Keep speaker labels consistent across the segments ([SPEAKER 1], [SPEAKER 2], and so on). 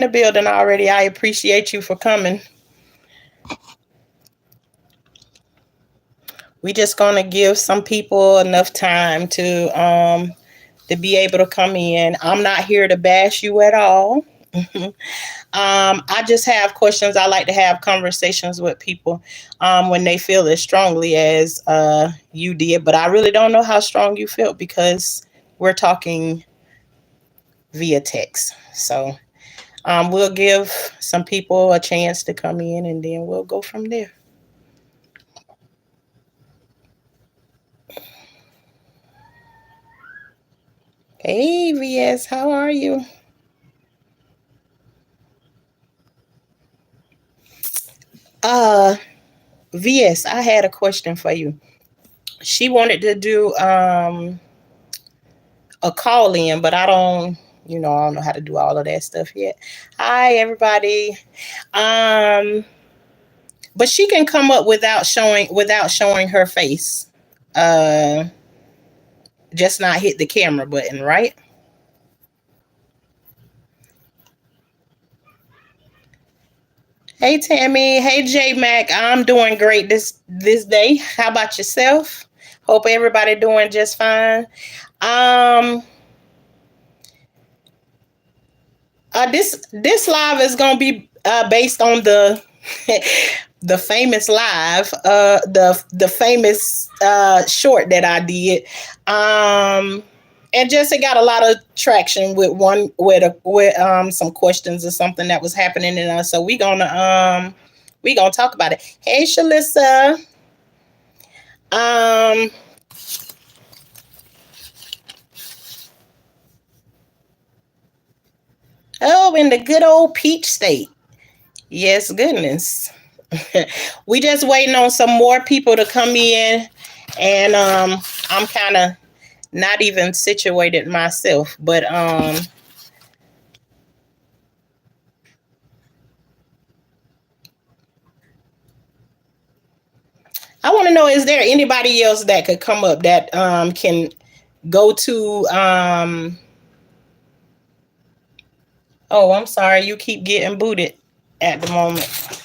[SPEAKER 1] the building already. I appreciate you for coming. We just gonna give some people enough time to be able to come in. I'm not here to bash you at all. I just have questions. I like to have conversations with people when they feel as strongly as you did, but I really don't know how strong you felt because we're talking via text. So we'll give some people a chance to come in and then we'll go from there. Hey, VS, how are you? Uh, VS, I had a question for you. She wanted to do a call in, but I don't know how to do all of that stuff yet. Hi, everybody. Um, but she can come up without showing her face. Uh, just not hit the camera button, right? Hey, Tammy. Hey, J Mac. I'm doing great this day. How about yourself? Hope everybody doing just fine. Um, this live is gonna be based on the the famous live, the famous short that I did. And just it got a lot of traction with one with some questions or something that was happening in us. So we gonna talk about it. Hey, Shalissa. Um, oh, in the good old Peach State. Yes, goodness. We just waiting on some more people to come in, and I'm kind of not even situated myself, but I want to know, is there anybody else that could come up that can go to oh, I'm sorry, you keep getting booted at the moment.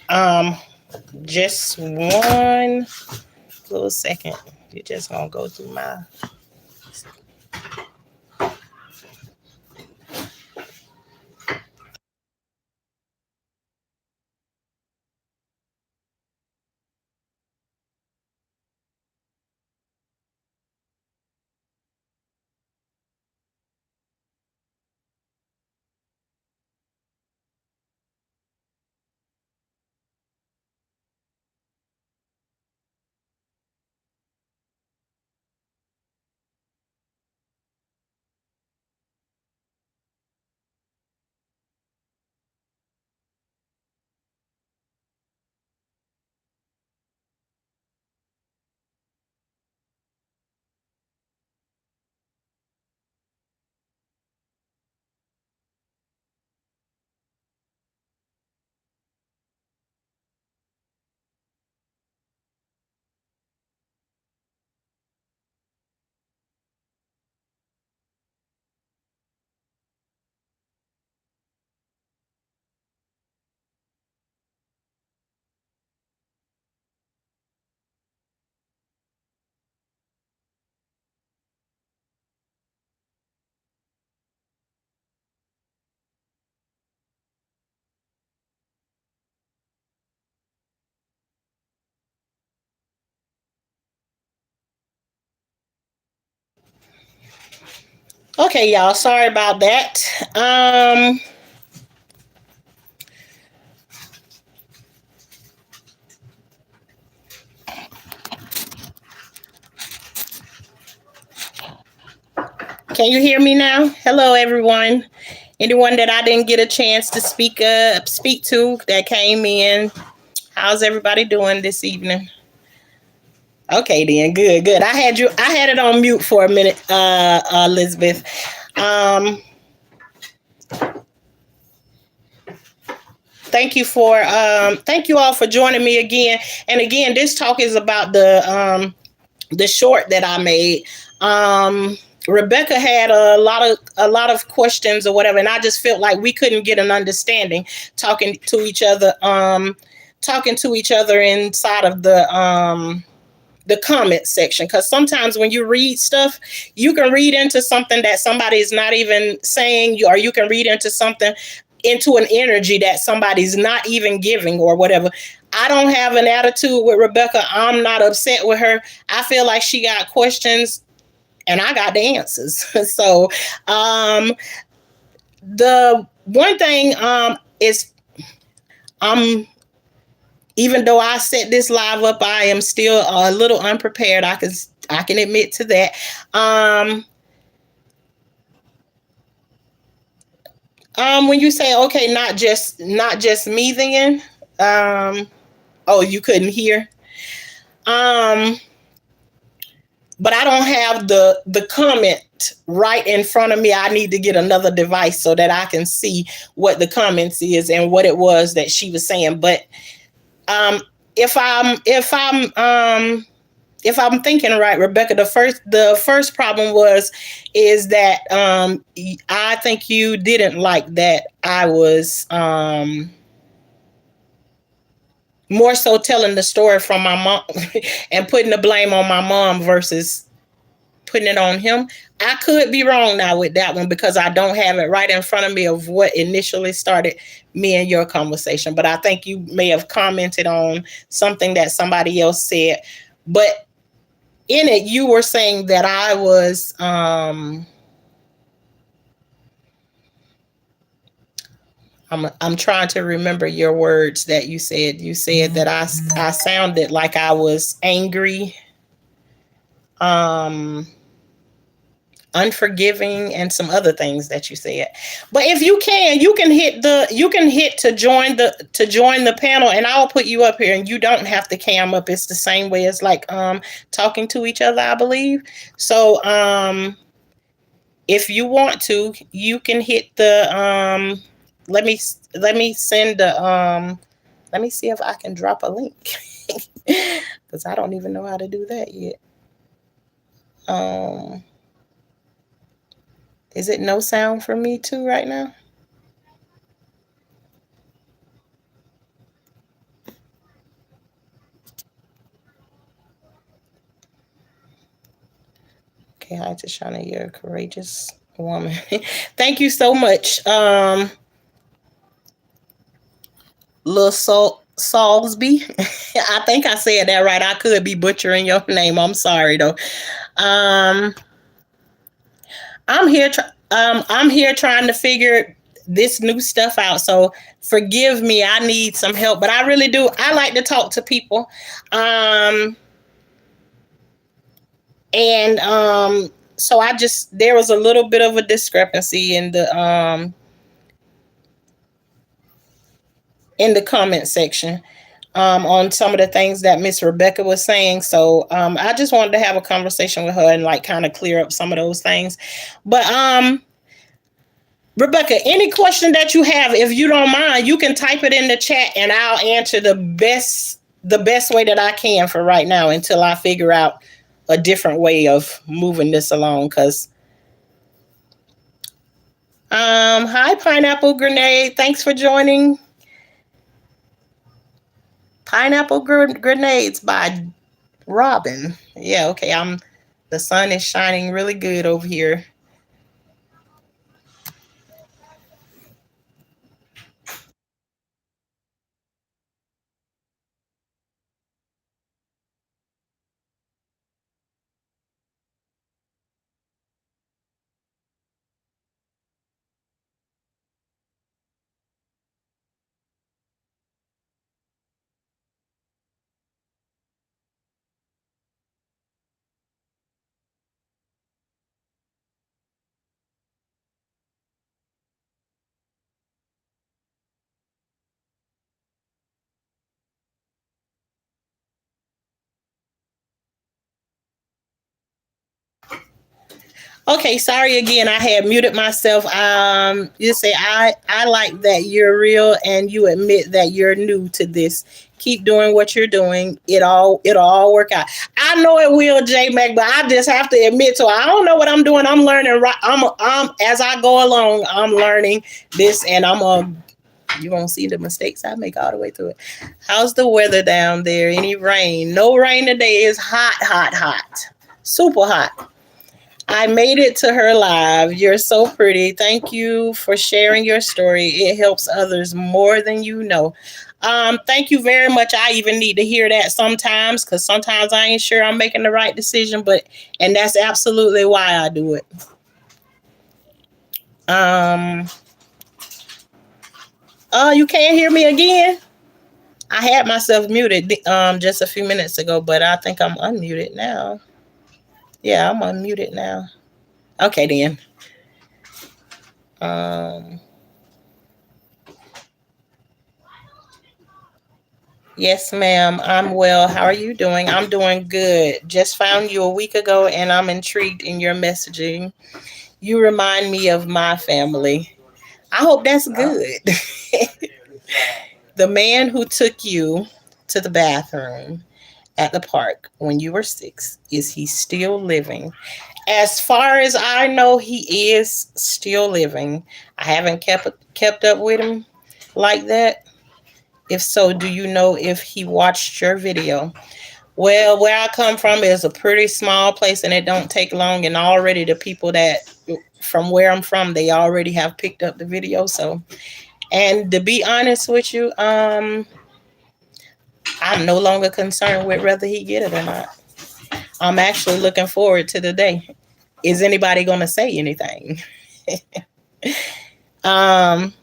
[SPEAKER 1] Um just one little second. You're just gonna go through my okay, y'all. Sorry about that. Can you hear me now? Hello, everyone. Anyone that I didn't get a chance to speak to that came in. How's everybody doing this evening? Okay, then good, good. I had it on mute for a minute, Elizabeth. Um, thank you all for joining me again. And again, this talk is about the short that I made. Um, Rebecca had a lot of questions or whatever, and I just felt like we couldn't get an understanding talking to each other, talking to each other inside of the comment section, because sometimes when you read stuff, you can read into something that somebody is not even saying, or you can read into something, into an energy that somebody's not even giving or whatever. I don't have an attitude with Rebecca. I'm not upset with her. I feel like she got questions and I got the answers. So um the one thing is, I'm even though I set this live up, I am still a little unprepared. I can admit to that. Um, when you say okay, not just me, then oh, you couldn't hear. Um, but I don't have the comment right in front of me. I need to get another device so that I can see what the comments is and what it was that she was saying. But um, if I'm thinking right, Rebecca, the first problem is that I think you didn't like that I was more so telling the story from my mom and putting the blame on my mom versus putting it on him. I could be wrong now with that one because I don't have it right in front of me of what initially started me and your conversation. But I think you may have commented on something that somebody else said. But in it, you were saying that I was I'm trying to remember your words that you said. You said that I sounded like I was angry, um unforgiving, and some other things that you said. But if you can hit to join the panel, and I'll put you up here, and you don't have to cam up. It's the same way as like talking to each other, I believe. So if you want to, you can hit the let me send the let me see if I can drop a link because I don't even know how to do that yet. Um is it no sound for me too right now? Okay, hi Tashana, you're a courageous woman. Thank you so much. Little Salisby. I think I said that right. I could be butchering your name. I'm sorry though. Um I'm here trying to figure this new stuff out. So forgive me. I need some help, but I really do. I like to talk to people. Um and so I just there was a little bit of a discrepancy in the comment section on some of the things that Miss Rebecca was saying. So I just wanted to have a conversation with her and like kind of clear up some of those things. But Rebecca, any question that you have, if you don't mind, you can type it in the chat and I'll answer the best way that I can for right now until I figure out a different way of moving this along. Cause hi Pineapple Grenade. Thanks for joining. Pineapple Grenades by Robin. Yeah, okay. The sun is shining really good over here. Okay, sorry again. I had muted myself. You say I like that you're real and you admit that you're new to this. Keep doing what you're doing. It'll all work out. I know it will, J Mac, but I just have to admit to I don't know what I'm doing. I'm learning right. I'm as I go along, I'm learning this, and you won't see the mistakes I make all the way through it. How's the weather down there? Any rain? No rain today. It's hot, hot, hot. Super hot. I made it to her live. You're so pretty. Thank you for sharing your story. It helps others more than you know. Thank you very much. I even need to hear that sometimes because sometimes I ain't sure I'm making the right decision, and that's absolutely why I do it. Um, you can't hear me again? I had myself muted just a few minutes ago, but I think I'm unmuted now. Yeah, I'm unmuted now. Okay, then. Um, yes, ma'am. I'm well. How are you doing? I'm doing good. Just found you a week ago, and I'm intrigued in your messaging. You remind me of my family. I hope that's good. The man who took you to the bathroom at the park when you were 6, is he still living? As far as I know, he is still living. I haven't kept up with him like that. If so, do you know if he watched your video? Well, where I come from is a pretty small place and it don't take long, and already the people that from where I'm from, they already have picked up the video. So, and to be honest with you, I'm no longer concerned with whether he get it or not. I'm actually looking forward to the day. Is anybody going to say anything? um,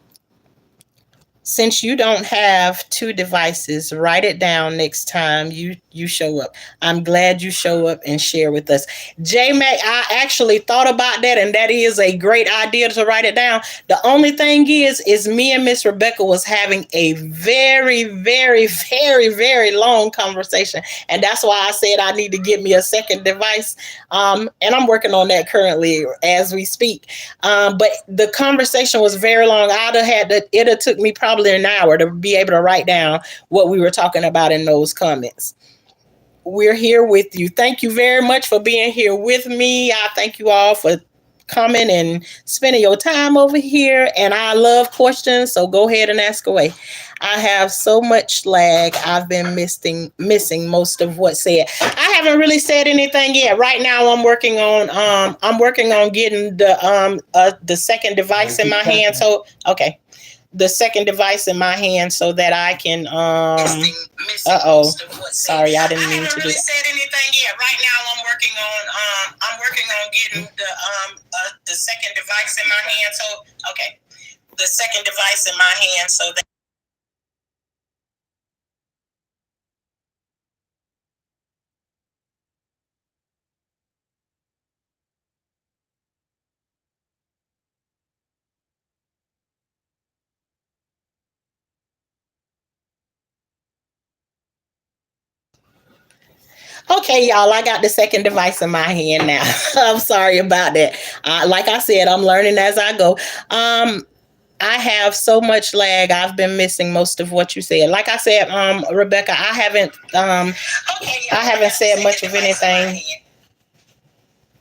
[SPEAKER 1] since you don't have 2 devices, write it down next time you show up. I'm glad you show up and share with us. J Mac, I actually thought about that, and that is a great idea to write it down. The only thing is me and Miss Rebecca was having a very, very, very, very long conversation, and that's why I said I need to get me a second device. And I'm working on that currently as we speak. But the conversation was very long. It'd have took me probably an hour to be able to write down what we were talking about in those comments. We're here with you. Thank you very much for being here with me. I thank you all for coming and spending your time over here. And I love questions, so go ahead and ask away. I have so much lag. I've been missing most of what's said. I haven't really said anything yet. Right now I'm working on getting the second device in my hand. So okay. The second device in my hand so that I can sorry, I didn't mean to do that. I haven't really said anything yet. Right now I'm working on getting the second device in my hand. So okay. The second device in my hand so that okay, y'all, I got the second device in my hand now. I'm sorry about that. Like I said, I'm learning as I go. I have so much lag. I've been missing most of what you said. Like I said, Rebecca, I haven't said much of anything.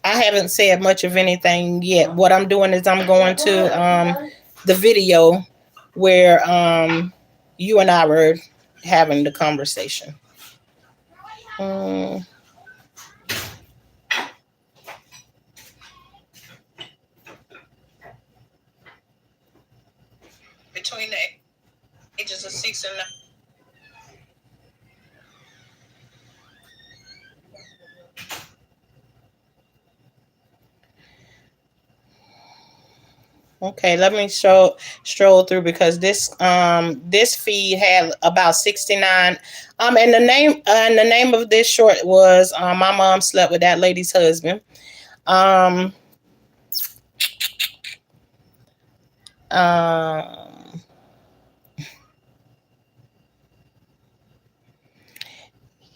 [SPEAKER 1] I haven't said much of anything yet. What I'm doing is I'm going to the video where you and I were having the conversation. Between the ages of 6 and 9. Okay, let me stroll through because this feed had about 69. And the name of this short was My Mom Slept with That Lady's Husband. Um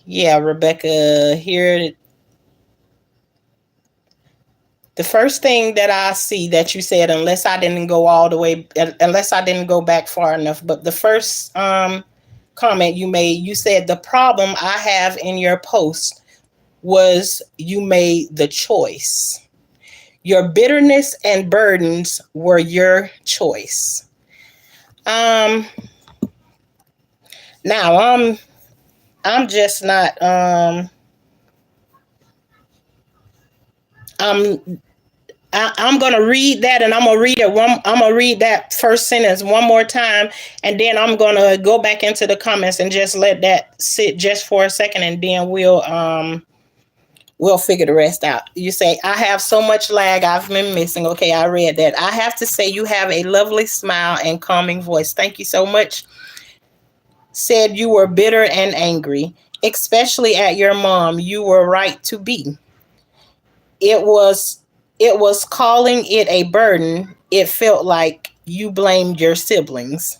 [SPEAKER 1] yeah, Rebecca, here the first thing that I see that you said, unless I didn't go back far enough, but the first comment you made. You said the problem I have in your post was you made the choice. Your bitterness and burdens were your choice. Um now I'm just not I'm I'm gonna read that, and I'm gonna read that first sentence one more time, and then I'm gonna go back into the comments and just let that sit just for a second, and then we'll figure the rest out. You say, I have so much lag I've been missing. Okay, I read that. I have to say, you have a lovely smile and calming voice. Thank you so much. Said you were bitter and angry, especially at your mom. You were right to be. It was it was calling it a burden. It felt like you blamed your siblings.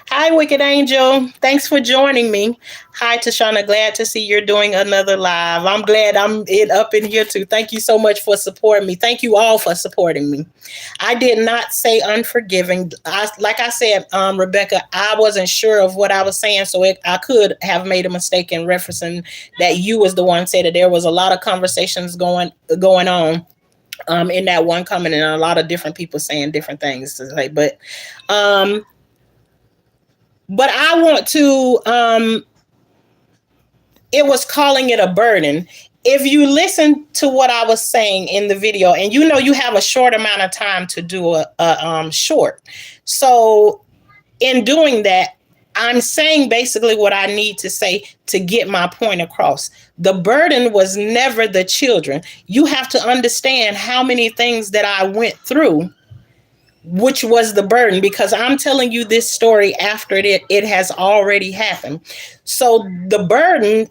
[SPEAKER 1] Hi, Wicked Angel. Thanks for joining me. Hi, Tashana. Glad to see you're doing another live. I'm glad I'm up in here too. Thank you so much for supporting me. Thank you all for supporting me. I did not say unforgiving. Like I said, Rebecca, I wasn't sure of what I was saying, so I could have made a mistake in referencing that you was the one said that there was a lot of conversations going on in that one comment, and a lot of different people saying different things to say. Um, but I want to it was calling it a burden. If you listen to what I was saying in the video, and you know you have a short amount of time to do a short, so in doing that, I'm saying basically what I need to say to get my point across. The burden was never the children. You have to understand how many things that I went through, which was the burden, because I'm telling you this story after it has already happened. So the burden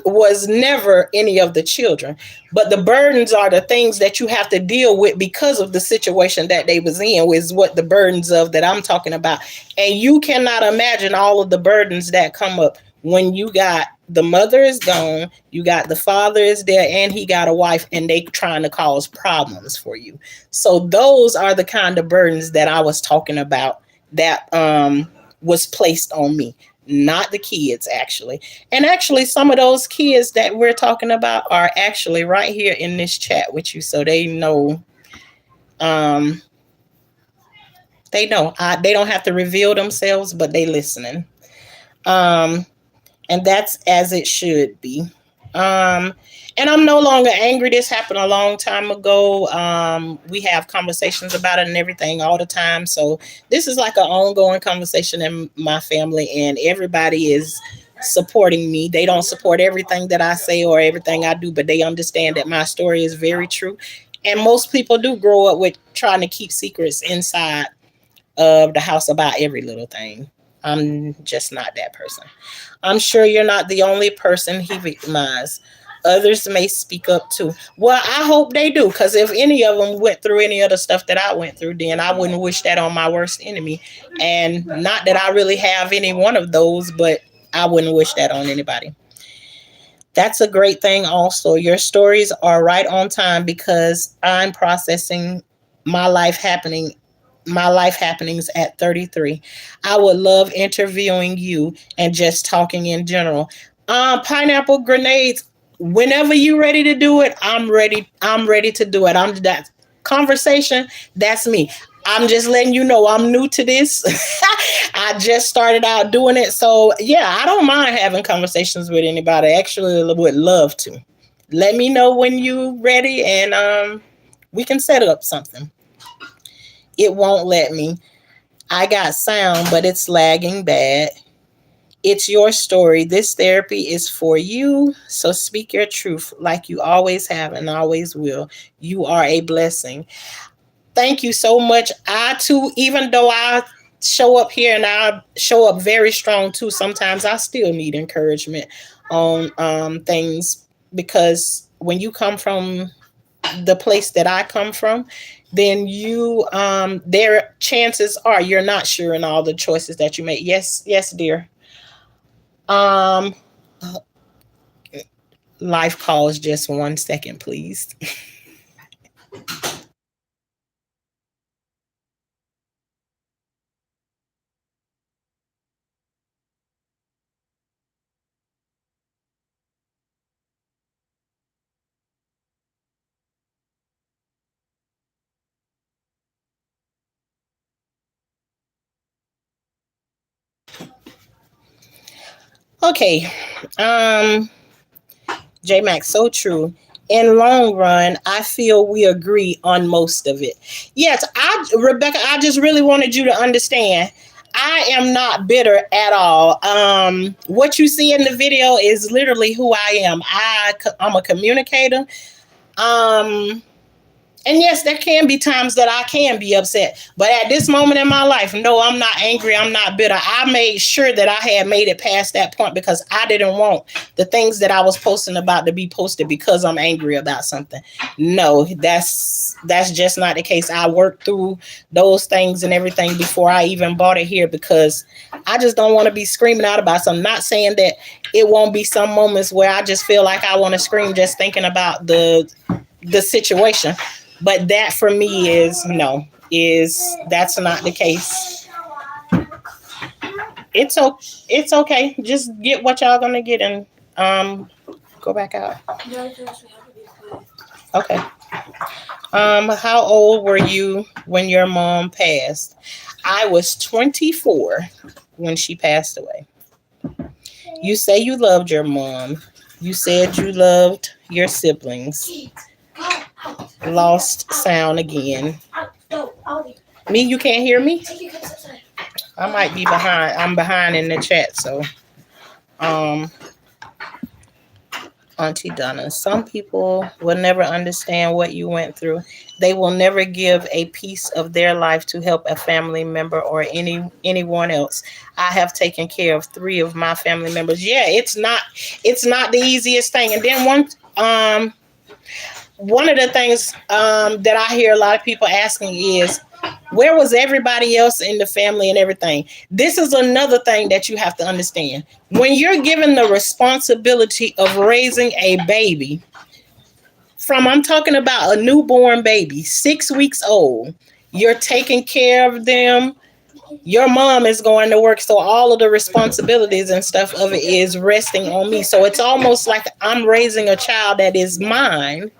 [SPEAKER 1] was never any of the children, but the burdens are the things that you have to deal with because of the situation that they was in, is what the burdens of that I'm talking about. And you cannot imagine all of the burdens that come up when you got the mother is gone, you got the father is there, and he got a wife, and they trying to cause problems for you. So those are the kind of burdens that I was talking about that was placed on me, not the kids actually. And actually, some of those kids that we're talking about are actually right here in this chat with you, so they know. Um, they know. They don't have to reveal themselves, but they listening. Um, and that's as it should be. Um, and I'm no longer angry. This happened a long time ago. We have conversations about it and everything all the time. So this is like an ongoing conversation in my family, and everybody is supporting me. They don't support everything that I say or everything I do, but they understand that my story is very true. And most people do grow up with trying to keep secrets inside of the house about every little thing. I'm just not that person. I'm sure you're not the only person he victimized. Others may speak up too. Well, I hope they do, because if any of them went through any of the stuff that I went through, then I wouldn't wish that on my worst enemy. And not that I really have any one of those, but I wouldn't wish that on anybody. That's a great thing, also. Your stories are right on time because I'm processing my life happening my life happenings at 33. I would love interviewing you and just talking in general. Pineapple grenades. Whenever you're ready to do it, I'm ready. I'm ready to do it. I'm that conversation. That's me. I'm just letting you know I'm new to this. I just started out doing it. So yeah, I don't mind having conversations with anybody. Actually would love to. Let me know when you ready, and we can set up something. It won't let me. I got sound, but it's lagging bad. It's your story. This therapy is for you. So speak your truth like you always have and always will. You are a blessing. Thank you so much. I too, even though I show up here and I show up very strong too, sometimes I still need encouragement on things, because when you come from the place that I come from, then you there chances are you're not sure in all the choices that you make. Yes, yes, dear. Um Life calls, just 1 second, please. Okay. Um, J Max, so true. In long run, I feel we agree on most of it. Yes, Rebecca, I just really wanted you to understand. I am not bitter at all. What you see in the video is literally who I am. I'm a communicator. Um, and yes, there can be times that I can be upset. But at this moment in my life, no, I'm not angry. I'm not bitter. I made sure that I had made it past that point because I didn't want the things that I was posting about to be posted because I'm angry about something. No, that's just not the case. I worked through those things and everything before I even bought it here because I just don't want to be screaming out about something. Not saying that it won't be some moments where I just feel like I want to scream just thinking about the situation, but that for me is no, is that's not the case. It's okay, just get what y'all gonna get and go back out. Okay. How old were you when your mom passed? I was 24 when she passed away. You say you loved your mom. You said you loved your siblings. Lost sound again. Me, you can't hear me? I might be behind. I'm behind in the chat, so um Auntie Donna, some people will never understand what you went through. They will never give a piece of their life to help a family member or anyone else. I have taken care of 3 of my family members. Yeah, it's not the easiest thing. And then one of the things that I hear a lot of people asking is, where was everybody else in the family and everything? This is another thing that you have to understand. When you're given the responsibility of raising a baby, I'm talking about a newborn baby, 6 weeks old, you're taking care of them. Your mom is going to work, so all of the responsibilities and stuff of it is resting on me. So it's almost like I'm raising a child that is mine,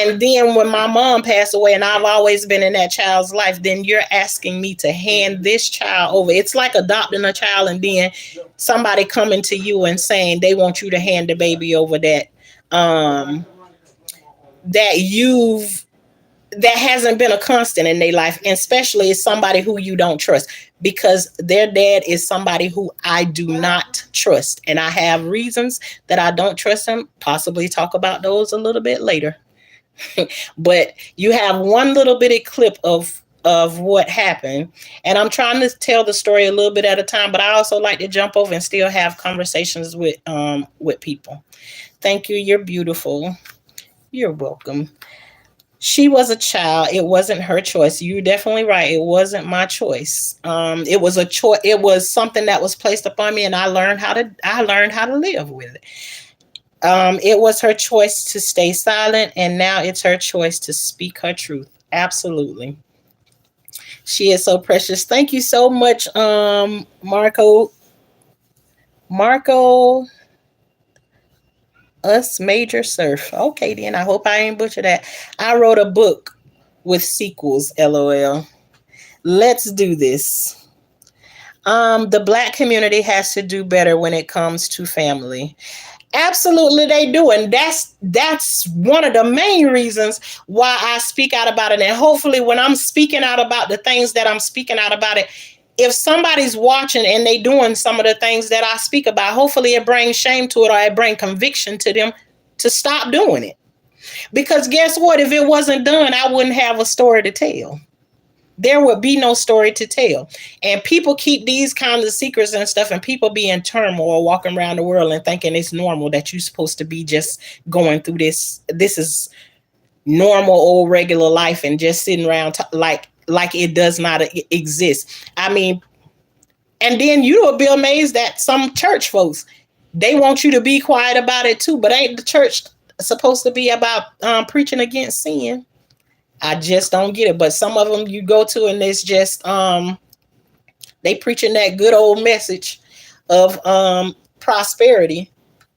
[SPEAKER 1] and then when my mom passed away and I've always been in that child's life, then you're asking me to hand this child over. It's like adopting a child and then somebody coming to you and saying they want you to hand the baby over um that you've that hasn't been a constant in their life, and especially it's somebody who you don't trust, because their dad is somebody who I do not trust, and I have reasons that I don't trust him. Possibly talk about those a little bit later. But you have one little bitty clip of what happened, and I'm trying to tell the story a little bit at a time, but I also like to jump over and still have conversations with people. Thank you, you're beautiful. You're welcome. She was a child. It wasn't her choice. You're definitely right. It wasn't my choice. It was a choice. It was something that was placed upon me, and I learned how to live with it. It was her choice to stay silent, and now it's her choice to speak her truth. Absolutely. She is so precious. Thank you so much, Marco. Marco, us major surf. Okay, then I hope I ain't butcher that. I wrote a book with sequels. LOL. Let's do this. The black community has to do better when it comes to family. Absolutely, they do, and that's one of the main reasons why I speak out about it. And hopefully, when I'm speaking out about the things that I'm speaking out about it, if somebody's watching and they doing some of the things that I speak about, hopefully it brings shame to it, or it brings conviction to them to stop doing it. Because guess what? If it wasn't done, I wouldn't have a story to tell. There would be no story to tell. And people keep these kinds of secrets and stuff, and people be in turmoil walking around the world and thinking it's normal that you're supposed to be just going through this. This is normal old regular life, and just sitting around like it does not exist. I mean, and then you will be amazed that some church folks, they want you to be quiet about it too. But ain't the church supposed to be about preaching against sin? I just don't get it. But some of them you go to and it's just they preaching that good old message of prosperity,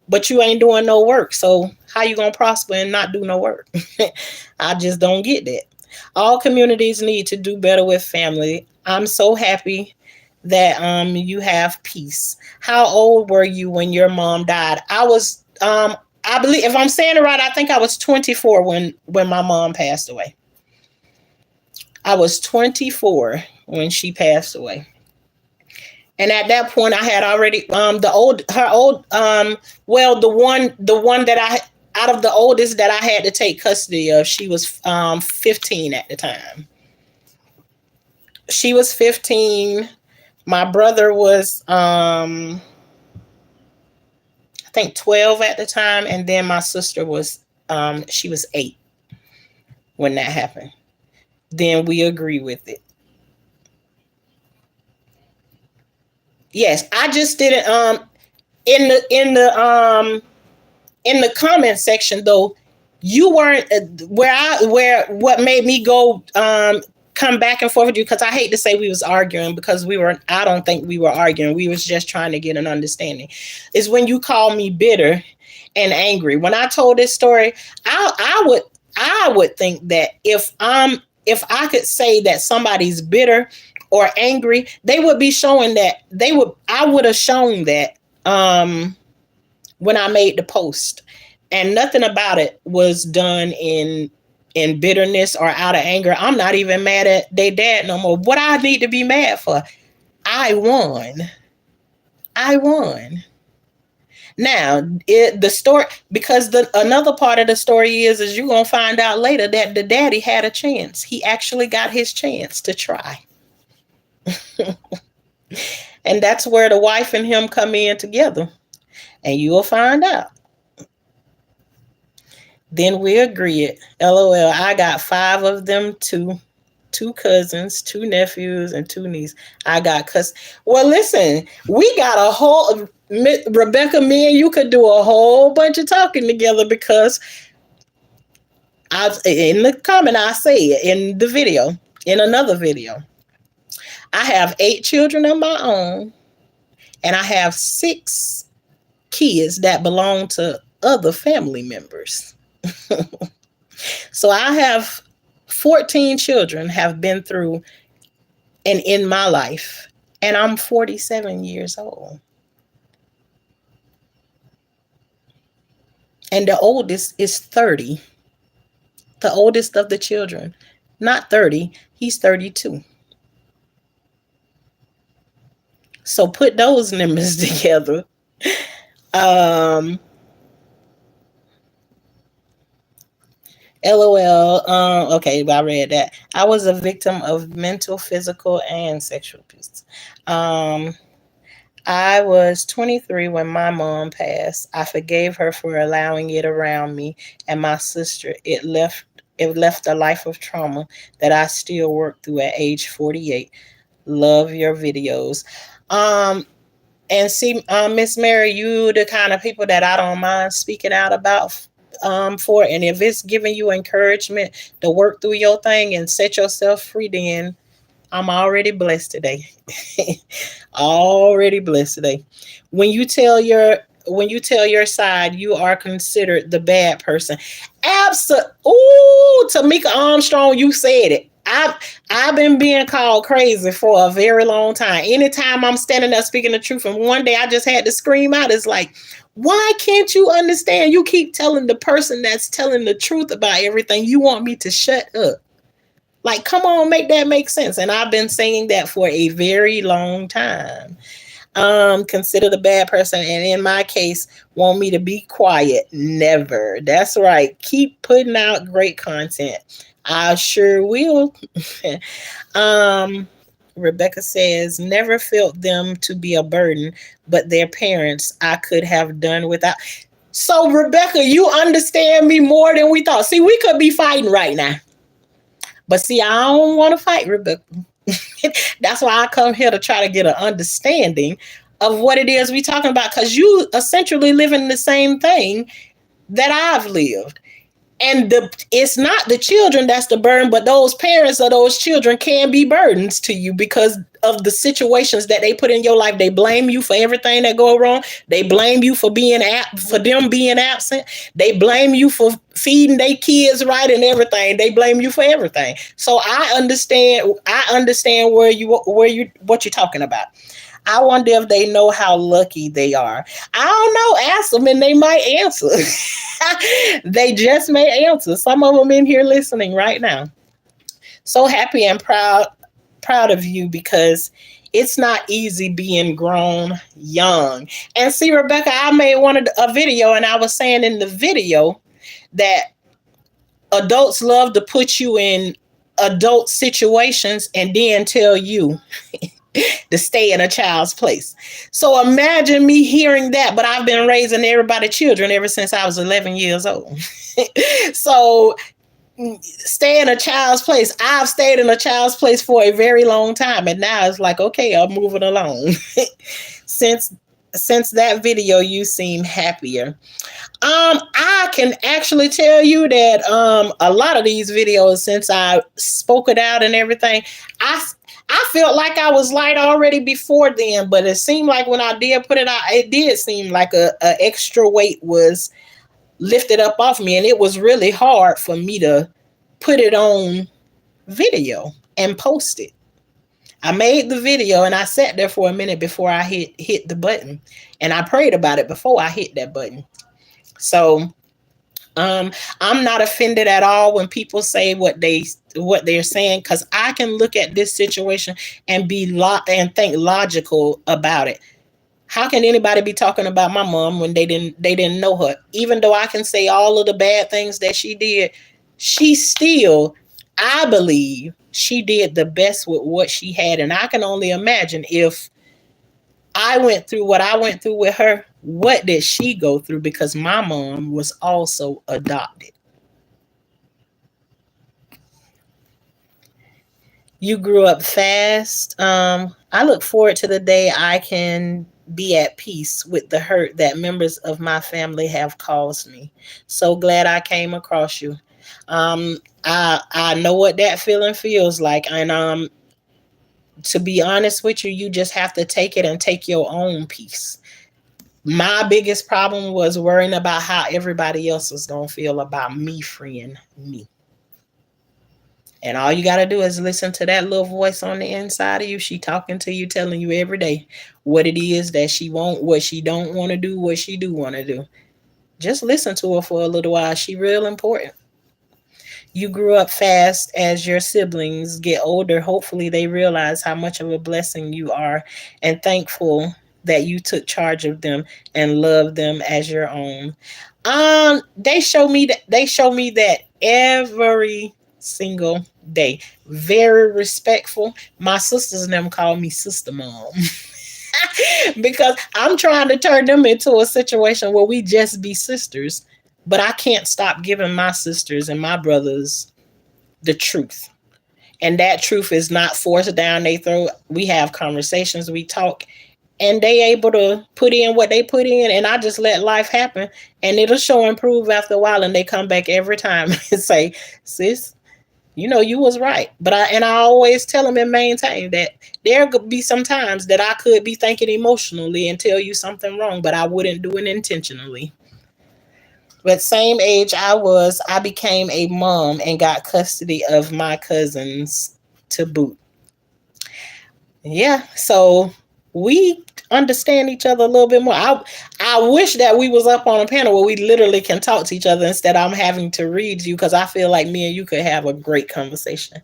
[SPEAKER 1] but you ain't doing no work. So how you gonna prosper and not do no work? I just don't get that. All communities need to do better with family. I'm so happy that you have peace. How old were you when your mom died? I was I believe, if I'm saying it right, I think I was 24 when my mom passed away. I was 24 when she passed away. And at that point I had already the old her old well, the one that I out of the oldest that I had to take custody of, she was 15 at the time. She was 15. My brother was I think 12 at the time, and then my sister was she was 8 when that happened. Then we agree with it. Yes, I just didn't in the comment section though, you weren't where what made me go come back and forth with you, because I hate to say we was arguing, because we were I don't think we were arguing. We was just trying to get an understanding. Is when you call me bitter and angry. When I told this story, I would think that if I could say that somebody's bitter or angry, they would be showing that I would have shown that when I made the post. And nothing about it was done in bitterness or out of anger. I'm not even mad at their dad no more. What I need to be mad for? I won. I won. Now, the story, because the another part of the story is you're gonna find out later that the daddy had a chance. He actually got his chance to try, and that's where the wife and him come in together, and you'll find out. Then we agreed. LOL. I got 5 of them too. 2 cousins, 2 nephews, and 2 nieces. I got Well, listen, we got a whole Rebecca. Me and you could do a whole bunch of talking together, because I in the comment I say it in the video, in another video. I have 8 children of my own, and I have 6 kids that belong to other family members. So I have 14 children have been through and in my life, and I'm 47 years old. And the oldest is 30. The oldest of the children, not 30, he's 32. So put those numbers together. Um, LOL. Okay, I read that. I was a victim of mental, physical, and sexual abuse. Um, I was 23 when my mom passed. I forgave her for allowing it around me and my sister. It left a life of trauma that I still work through at age 48. Love your videos. Um, and see, Miss Mary, you the kind of people that I don't mind speaking out about for. And if it's giving you encouragement to work through your thing and set yourself free, then I'm already blessed today. Already blessed today. When you tell your side, you are considered the bad person. Absolutely. Ooh, Tamika Armstrong, you said it. I've been being called crazy for a very long time. Anytime I'm standing there speaking the truth, and one day I just had to scream out, it's like, why can't you understand? You keep telling the person that's telling the truth about everything, you want me to shut up. Like, come on, make that make sense. And I've been saying that for a very long time. Considered a bad person, and in my case, want me to be quiet. Never. That's right. Keep putting out great content. I sure will. um, Rebecca says, never felt them to be a burden, but their parents I could have done without. So, Rebecca, you understand me more than we thought. See, we could be fighting right now. But see, I don't want to fight, Rebecca. That's why I come here to try to get an understanding of what it is we talking about, because you essentially living the same thing that I've lived. it's not the children that's the burden, but those parents of those children can be burdens to you because of the situations that they put in your life. They blame you for everything that go wrong. They blame you for for them being absent. They blame you for feeding their kids right and everything. They blame you for everything. So I understand. I understand what you're talking about. I wonder if they know how lucky they are. I don't know. Ask them and they might answer. They just may answer. Some of them in here listening right now. So happy and proud of you because it's not easy being grown young. And see, Rebecca, I made a video and I was saying in the video that adults love to put you in adult situations and then tell you to stay in a child's place. So imagine me hearing that, but I've been raising everybody's children ever since I was 11 years old. So stay in a child's place. I've stayed in a child's place for a very long time. And now it's like, okay, I'm moving along. since since that video, you seem happier. I can actually tell you that a lot of these videos, since I spoke it out and everything, I I felt like I was light already before then, but it seemed like when I did put it out, it did seem like a extra weight was lifted up off me, and it was really hard for me to put it on video and post it. I made the video and I sat there for a minute before I hit the button, and I prayed about it before I hit that button. So I'm not offended at all when people say what they're saying, because I can look at this situation and and think logical about it. How can anybody be talking about my mom when they didn't know her? Even though I can say all of the bad things that she did, she still, I believe, she did the best with what she had. And I can only imagine if I went through what I went through with her, what did she go through? Because my mom was also adopted. You grew up fast. I look forward to the day I can be at peace with the hurt that members of my family have caused me. So glad I came across you. I know what that feeling feels like, and to be honest with you, you just have to take it and take your own peace. My biggest problem was worrying about how everybody else was gonna feel about me freeing me. And all you got to do is listen to that little voice on the inside of you. She talking to you, telling you every day what it is that she want, what she don't want to do, what she do want to do. Just listen to her for a little while. She real important. You grew up fast. As your siblings get older, hopefully they realize how much of a blessing you are, and thankful that you took charge of them and love them as your own. They show me that every single day. Very respectful. My sisters and them call me sister mom. Because I'm trying to turn them into a situation where we just be sisters, but I can't stop giving my sisters and my brothers the truth. And that truth is not forced down their throat. We have conversations, we talk, and they able to put in what they put in, and I just let life happen, and it'll show and prove after a while, and they come back every time and say, sis, you was right. But I always tell them and maintain that there could be some times that I could be thinking emotionally and tell you something wrong, but I wouldn't do it intentionally. But same age I became a mom and got custody of my cousins to boot. Yeah, so we understand each other a little bit more. I wish that we was up on a panel where we literally can talk to each other instead of I'm having to read you, because I feel like me and you could have a great conversation.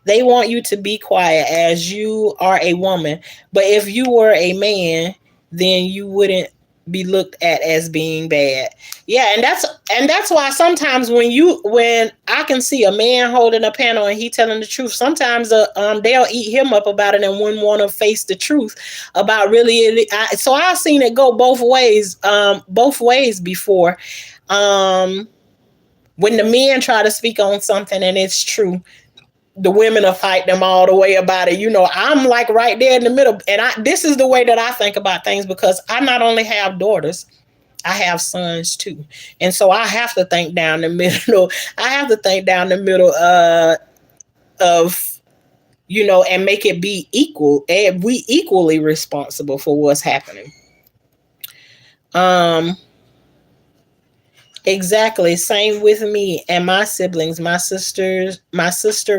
[SPEAKER 1] They want you to be quiet as you are a woman, but if you were a man, then you wouldn't be looked at as being bad. Yeah, and that's why sometimes when I can see a man holding a panel and he telling the truth, sometimes they'll eat him up about it and wouldn't want to face the truth about really. So I've seen it go both ways before. When the men try to speak on something and it's true, the women will fight them all the way about it. I'm like right there in the middle. And this is the way that I think about things, because I not only have daughters, I have sons too. And so I have to think down the middle. I have to think down the middle of, and make it be equal, and we equally responsible for what's happening. Um exactly. Same with me and my siblings. My sister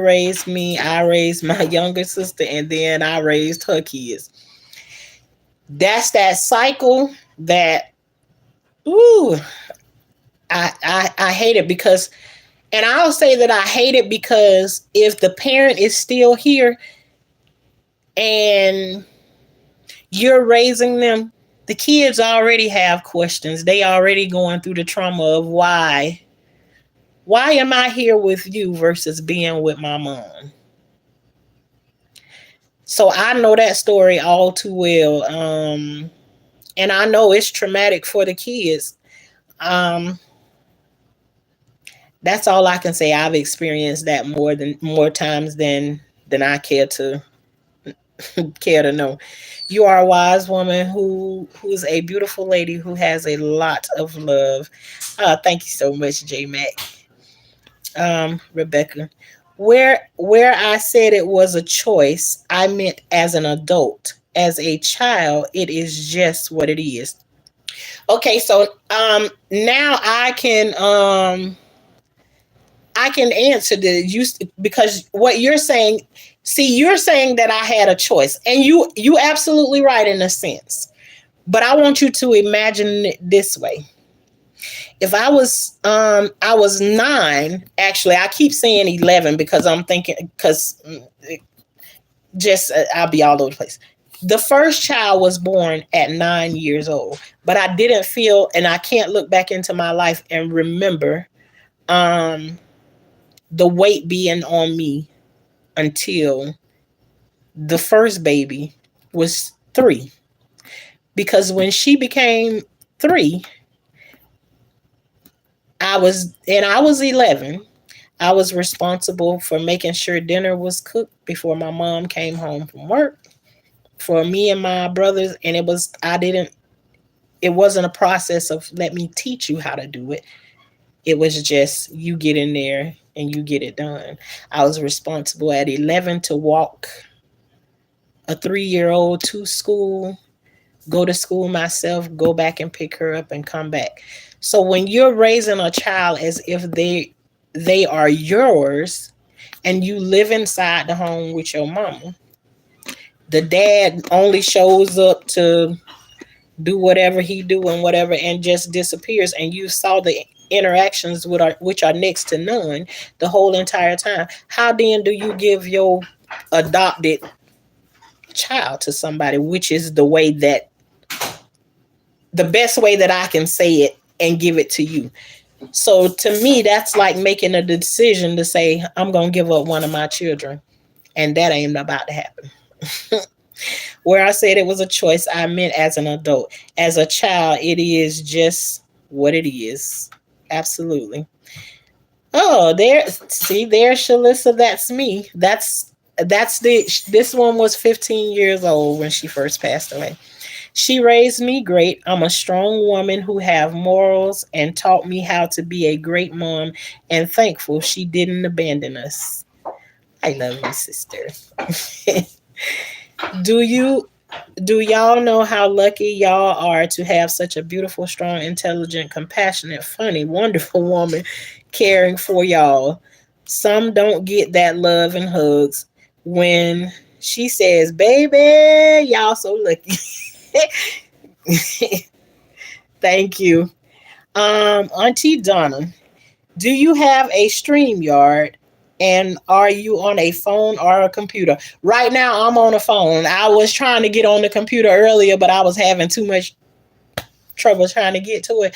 [SPEAKER 1] raised me, I raised my younger sister, and then I raised her kids. That's that cycle that, ooh, I hate it because, and I'll say that I hate it because if the parent is still here and you're raising them, the kids already have questions. They already going through the trauma of why. Why am I here with you versus being with my mom? So I know that story all too well. And I know it's traumatic for the kids. Um, that's all I can say. I've experienced that more times than I care to know. You are a wise woman who's a beautiful lady who has a lot of love. Thank you so much, J Mac. Rebecca. Where I said it was a choice, I meant as an adult. As a child, it is just what it is. Okay, so now I can answer the you because what you're saying. See, you're saying that I had a choice, and you absolutely right in a sense. But I want you to imagine it this way. If I was 9. Actually, I keep saying 11 because I'm thinking because just I'll be all over the place. The first child was born at 9 years old, but I didn't feel, and I can't look back into my life and remember um the weight being on me until the first baby was 3. Because when she became 3, I was 11. I was responsible for making sure dinner was cooked before my mom came home from work for me and my brothers. And it wasn't a process of let me teach you how to do it. It was just you get in there and you get it done. I was responsible at 11 to walk a 3-year old to school, go to school myself, go back and pick her up and come back. So when you're raising a child as if they are yours and you live inside the home with your mama, the dad only shows up to do whatever he do and whatever and just disappears, and you saw the interactions which are next to none the whole entire time. How then do you give your adopted child to somebody, which is the best way that I can say it, and give it to you? So to me, that's like making a decision to say, I'm going to give up one of my children. And that ain't about to happen. Where I said it was a choice, I meant as an adult. As a child, it is just what it is. Absolutely. Oh, there's Shalissa. That's me. This one was 15 years old when she first passed away. She raised me great. I'm a strong woman who have morals and taught me how to be a great mom, and thankful she didn't abandon us. I love you, sister. do you do y'all know how lucky y'all are to have such a beautiful, strong, intelligent, compassionate, funny, wonderful woman caring for y'all? Some don't get that love and hugs. When she says, baby, y'all so lucky. Thank you. Auntie Donna, do you have a stream yard? And are you on a phone or a computer? Right now, I'm on a phone. I was trying to get on the computer earlier, but I was having too much trouble trying to get to it.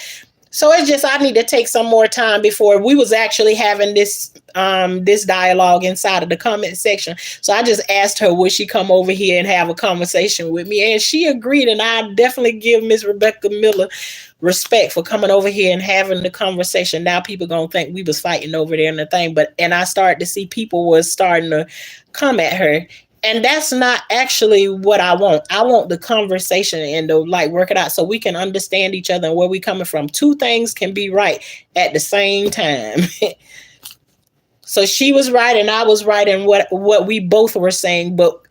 [SPEAKER 1] So it's just I need to take some more time before we was actually having this dialogue inside of the comment section. So I just asked her would she come over here and have a conversation with me, and she agreed. And I definitely give Miss Rebecca Miller respect for coming over here and having the conversation. Now people gonna think we was fighting over there and the thing, and I started to see people was starting to come at her. And that's not actually what I want. I want the conversation and to like work it out so we can understand each other and where we coming from. Two things can be right at the same time. So she was right and I was right in what we both were saying, but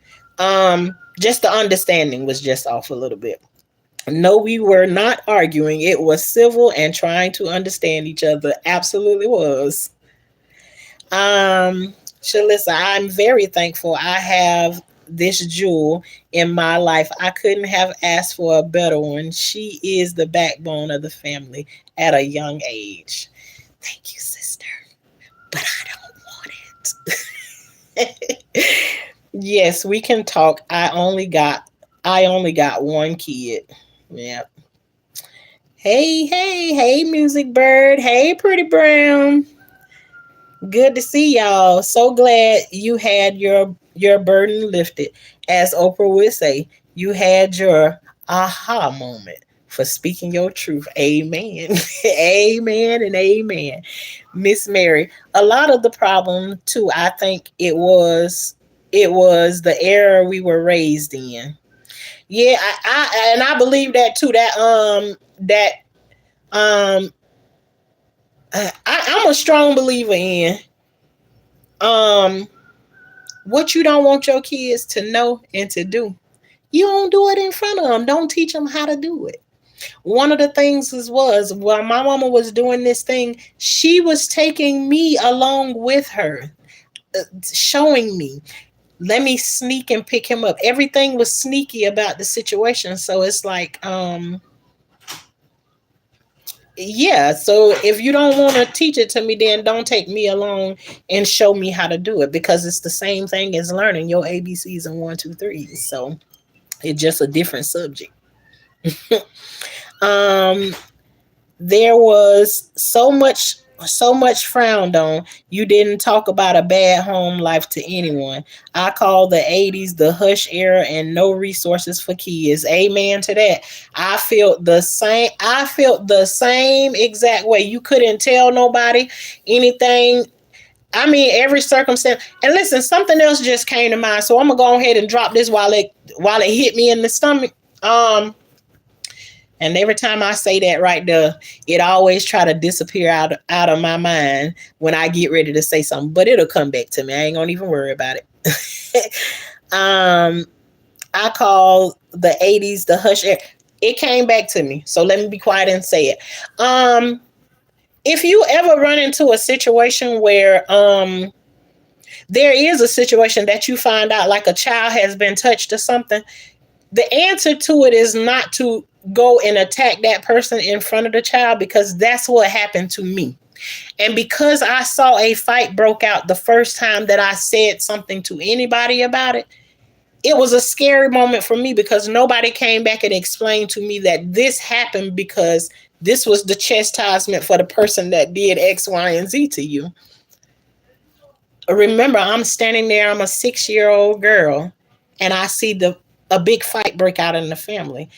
[SPEAKER 1] just the understanding was just off a little bit. No, we were not arguing. It was civil and trying to understand each other. Absolutely was. Shalissa, I'm very thankful I have this jewel in my life. I couldn't have asked for a better one. She is the backbone of the family at a young age. Thank you, sister. But I don't want it. Yes, we can talk. I only got one kid. Yeah. Hey, Music Bird. Hey, Pretty Brown. Good to see y'all. So glad you had your burden lifted. As Oprah would say, you had your aha moment for speaking your truth. Amen. Amen and amen. Miss Mary, a lot of the problem too, I think it was the era we were raised in. Yeah, I believe that too. Um I'm a strong believer in um what you don't want your kids to know and to do. You don't do it in front of them. Don't teach them how to do it. One of the things was while my mama was doing this thing, she was taking me along with her, showing me. Let me sneak and pick him up. Everything was sneaky about the situation. So it's like, yeah. So if you don't want to teach it to me, then don't take me along and show me how to do it because it's the same thing as learning your ABCs and one, two, threes. So it's just a different subject. Um, there was so much frowned on. You didn't talk about a bad home life to anyone. I call the 80s the hush era and no resources for kids. Amen to that. I felt the same exact way. You couldn't tell nobody anything. I mean, every circumstance. And listen, something else just came to mind. So I'm gonna go ahead and drop this while it hit me in the stomach. And every time I say that right there, it always try to disappear out of my mind when I get ready to say something. But it'll come back to me. I ain't gonna even worry about it. um, I call the 80s the hush era. It came back to me. So let me be quiet and say it. If you ever run into a situation where there is a situation that you find out like a child has been touched or something, the answer to it is not to go and attack that person in front of the child because that's what happened to me. And because I saw a fight broke out the first time that I said something to anybody about it, it was a scary moment for me because nobody came back and explained to me that this happened because this was the chastisement for the person that did X, Y, and Z to you. Remember, I'm standing there, I'm a 6-year old girl, and I see the a big fight break out in the family.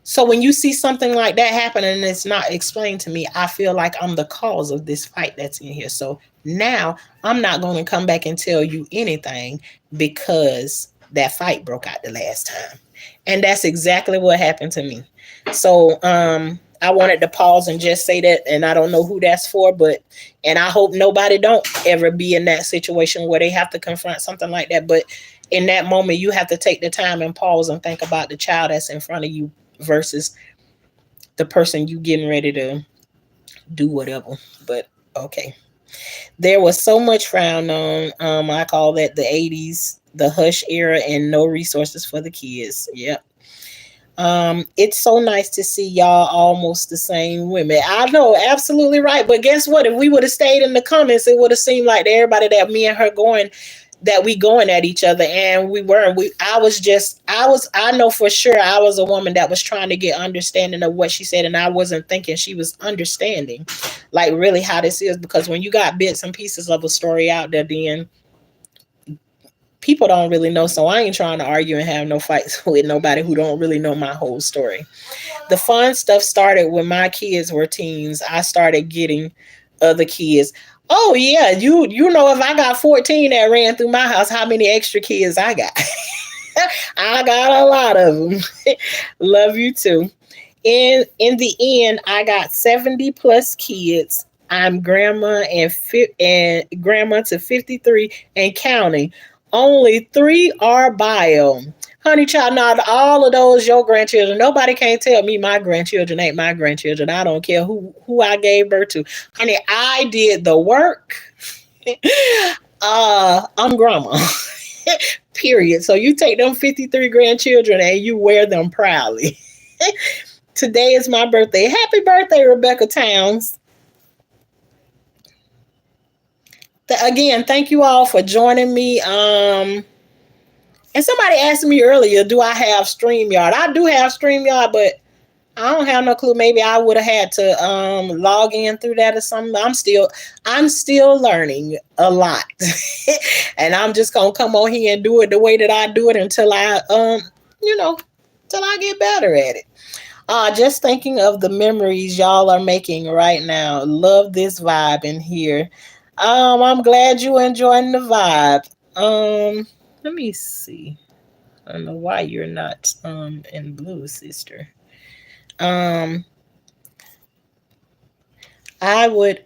[SPEAKER 1] So when you see something like that happen and it's not explained to me, I feel like I'm the cause of this fight that's in here. So now I'm not going to come back and tell you anything because that fight broke out the last time. And that's exactly what happened to me. So I wanted to pause and just say that, and I don't know who that's for, but and I hope nobody don't ever be in that situation where they have to confront something like that. But in that moment, you have to take the time and pause and think about the child that's in front of you versus the person you getting ready to do whatever. But okay. There was so much frowned on. I call that the 80s, the hush era, and no resources for the kids. Yep. It's so nice to see y'all almost the same women. I know, absolutely right. But guess what? If we would have stayed in the comments, it would have seemed like everybody that me and her going that we going at each other, and we weren't. I know for sure I was a woman that was trying to get understanding of what she said, and I wasn't thinking she was understanding like really how this is, because when you got bits and pieces of a story out there, then people don't really know. So I ain't trying to argue and have no fights with nobody who don't really know my whole story. The fun stuff started when my kids were teens. I started getting other kids. Oh yeah, you know if I got 14 that ran through my house, how many extra kids I got? I got a lot of them. Love you too. In the end, I got 70 plus kids. I'm grandma and grandma to 53 and counting. Only 3 are bio. Honey child, not all of those your grandchildren. Nobody can't tell me my grandchildren ain't my grandchildren. I don't care who I gave birth to. Honey, I did the work. I'm grandma. Period. So you take them 53 grandchildren and you wear them proudly. Today is my birthday. Happy birthday, Rebecca Towns. Again, thank you all for joining me. And somebody asked me earlier, do I have StreamYard? I do have StreamYard, but I don't have no clue. Maybe I would have had to log in through that or something. I'm still learning a lot. And I'm just gonna come on here and do it the way that I do it until you know, till I get better at it. Just thinking of the memories y'all are making right now. Love this vibe in here. I'm glad you enjoying the vibe. Let me see. I don't know why you're not in blue, sister. Um, I would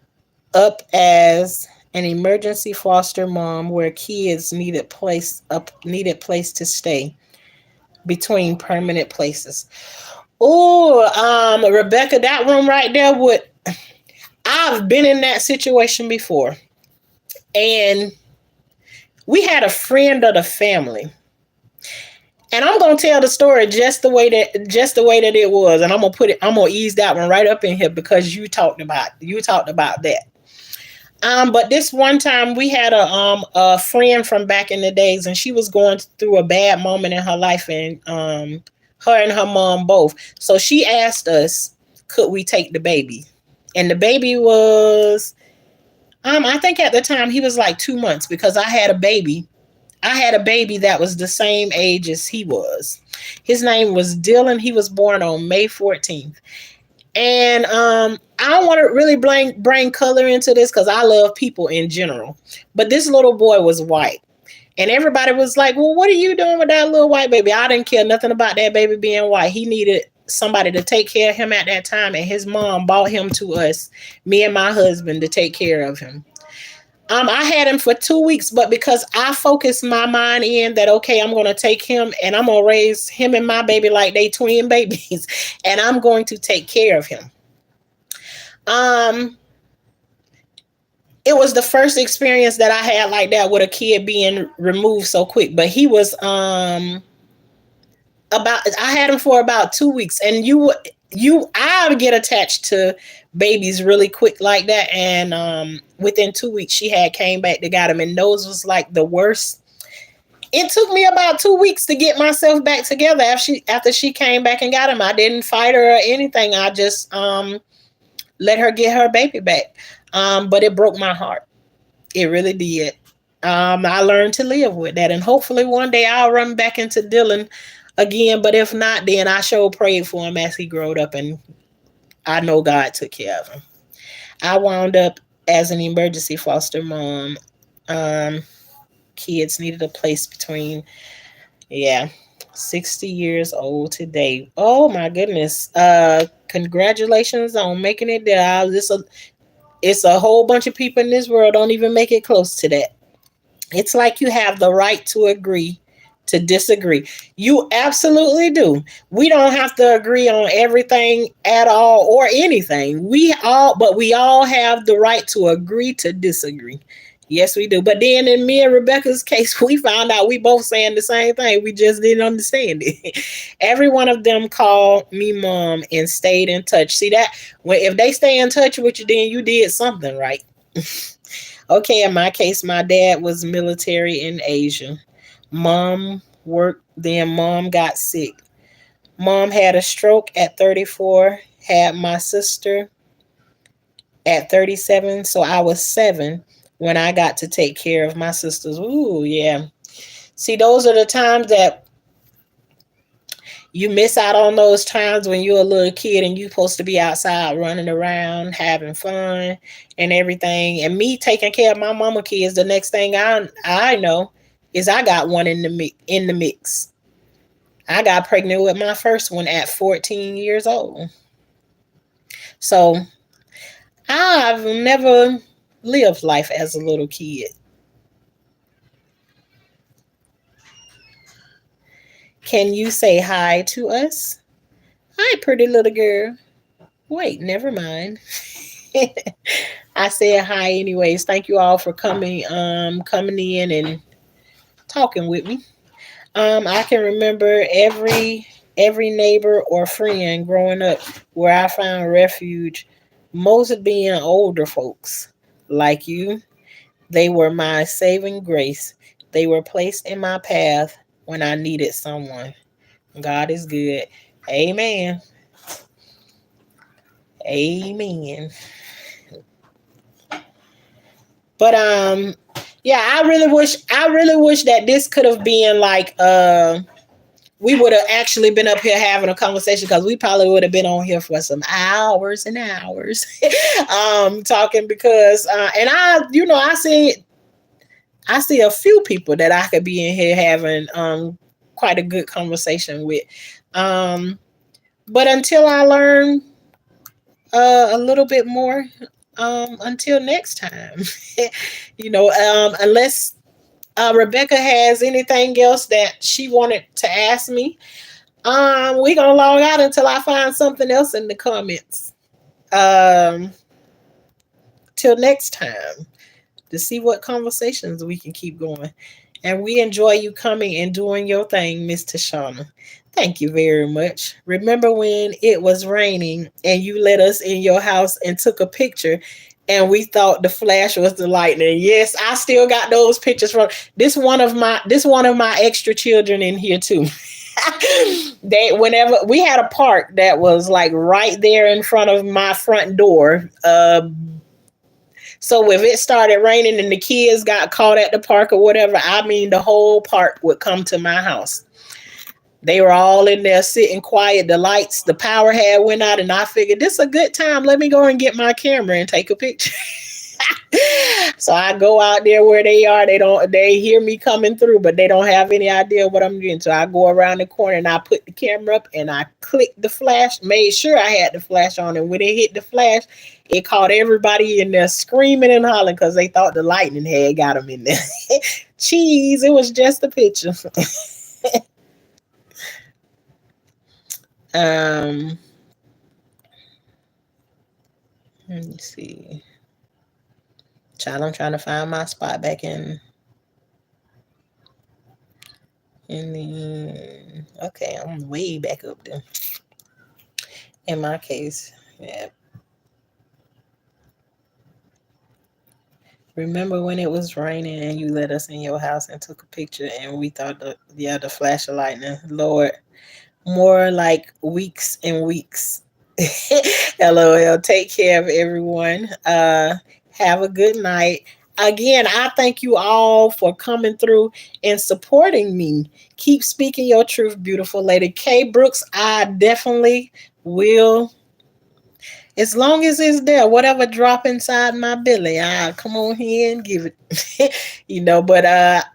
[SPEAKER 1] up as an emergency foster mom where kids needed place to stay between permanent places. Oh, Rebecca, that room right there would. I've been in that situation before, and we had a friend of the family, and I'm gonna tell the story just the way that it was, and I'm gonna ease that one right up in here because you talked about that. But this one time we had a friend from back in the days, and she was going through a bad moment in her life, and her and her mom both. So she asked us, could we take the baby? And the baby was, I think at the time he was like 2 months because I had a baby. I had a baby that was the same age as he was. His name was Dylan. He was born on May 14th. And I don't want to really bring color into this because I love people in general. But this little boy was white. And everybody was like, well, what are you doing with that little white baby? I didn't care nothing about that baby being white. He needed somebody to take care of him at that time. And his mom bought him to us, me and my husband, to take care of him. I had him for 2 weeks, but because I focused my mind in that, okay, I'm going to take him and I'm going to raise him and my baby like they twin babies, and I'm going to take care of him. Um, it was the first experience that I had like that with a kid being removed so quick, but he was I had him for about 2 weeks, and I get attached to babies really quick like that, and within 2 weeks she had came back to got him, and those was like the worst. It took me about 2 weeks to get myself back together after she came back and got him. I didn't fight her or anything. I just let her get her baby back. But it broke my heart. It really did. I learned to live with that, and hopefully one day I'll run back into Dylan again. But if not, then I sure prayed for him as he growed up, and I know God took care of him. I wound up as an emergency foster mom. Um, Kids needed a place between, yeah, 60 years old today. Oh my goodness. Congratulations on making it there. It's a whole bunch of people in this world don't even make it close to that. It's like you have the right to agree to disagree. You absolutely do. We don't have to agree on everything at all or anything. But we all have the right to agree to disagree. Yes, we do. But then in me and Rebecca's case, we found out we both saying the same thing. We just didn't understand it. Every one of them called me mom and stayed in touch. See that? If they stay in touch with you, then you did something right. Okay, in my case, my dad was military in Asia. Mom worked, then mom got sick. Mom had a stroke at 34, had my sister at 37, so I was 7 when I got to take care of my sisters. Ooh, yeah. See, those are the times that You miss out on those times when you're a little kid and you're supposed to be outside running around, having fun and everything. And me taking care of my mama kids, the next thing I know is I got one in the mix. I got pregnant with my first one at 14 years old. So I've never lived life as a little kid. Can you say hi to us? Hi, pretty little girl. Wait, never mind. I said hi anyways. Thank you all for coming in and talking with me. I can remember every neighbor or friend growing up where I found refuge, most being older folks like you. They were my saving grace. They were placed in my path when I needed someone. God is good. Amen. Amen. But yeah, I really wish that this could have been like we would have actually been up here having a conversation because we probably would have been on here for some hours and hours talking because and I see a few people that I could be in here having quite a good conversation with. Um but until I learn a little bit more, until next time. Unless Rebecca has anything else that she wanted to ask me, we're gonna log out until I find something else in the comments. Um, till next time to see what conversations we can keep going. And we enjoy you coming and doing your thing, Miss Tashana. Thank you very much. Remember when it was raining and you let us in your house and took a picture and we thought the flash was the lightning? Yes, I still got those pictures from this one of my extra children in here too. They whenever we had a park that was like right there in front of my front door. So if it started raining and the kids got caught at the park or whatever, I mean the whole park would come to my house. They were all in there sitting quiet. The power had went out, and I figured this is a good time. Let me go and get my camera and take a picture. So I go out there where they are. They hear me coming through, but they don't have any idea what I'm doing. So I go around the corner and I put the camera up and I clicked the flash, made sure I had the flash on. And when it hit the flash, it caught everybody in there screaming and hollering because they thought the lightning had got them in there. Cheese, it was just a picture. um, Let me see. Child, I'm trying to find my spot back in the. Okay, I'm way back up there. In my case, yeah. Remember when it was raining and you let us in your house and took a picture and we thought the flash of lightning. Lord, more like weeks and weeks. LOL. Take care of everyone. Have a good night. Again, I thank you all for coming through and supporting me. Keep speaking your truth, beautiful lady. K Brooks, I definitely will, as long as it's there, whatever drop inside my belly, I'll come on here and give it. But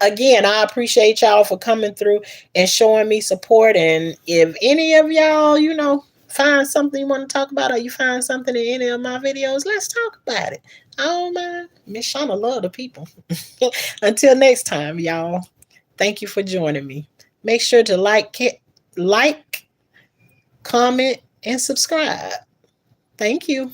[SPEAKER 1] again, I appreciate y'all for coming through and showing me support. And if any of y'all, find something you want to talk about, or you find something in any of my videos, let's talk about it. I don't mind. Miss Shauna love the people. Until next time, y'all. Thank you for joining me. Make sure to like, comment, and subscribe. Thank you.